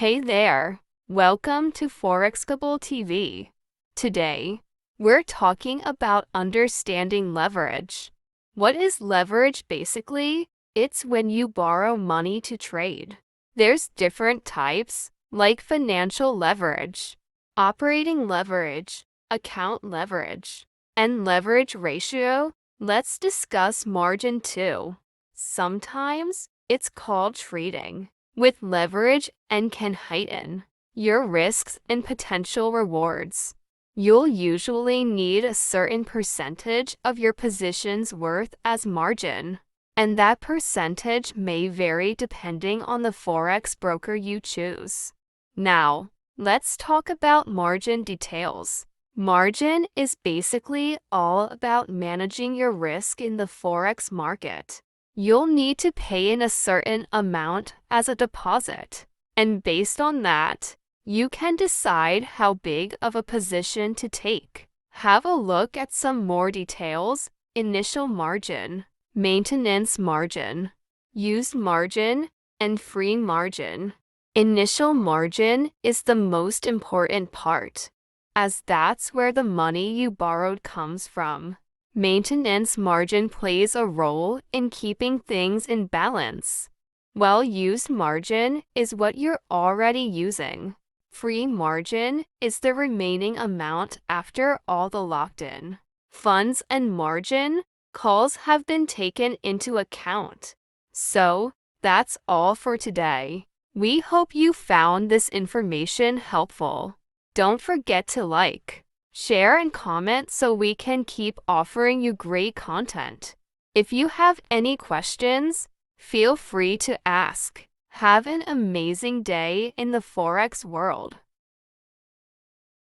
Hey there, welcome to Forex TV. Today, we're talking about understanding leverage. What is leverage basically? It's when you borrow money to trade. There's different types, like financial leverage, operating leverage, account leverage, and leverage ratio. Let's discuss margin too. Sometimes it's called trading with leverage and can heighten your risks and potential rewards. You'll usually need a certain percentage of your position's worth as margin, and that percentage may vary depending on the Forex broker you choose. Now, let's talk about margin details. Margin is basically all about managing your risk in the Forex market. You'll need to pay in a certain amount as a deposit, and based on that, you can decide how big of a position to take. Have a look at some more details: initial margin, maintenance margin, used margin, and free margin. Initial margin is the most important part, as that's where the money you borrowed comes from. Maintenance margin plays a role in keeping things in balance, while used margin is what you're already using. Free margin is the remaining amount after all the locked-in funds and margin calls have been taken into account. So, that's all for today. We hope you found this information helpful. Don't forget to like, share, and comment so we can keep offering you great content. If you have any questions, feel free to ask. Have an amazing day in the Forex world.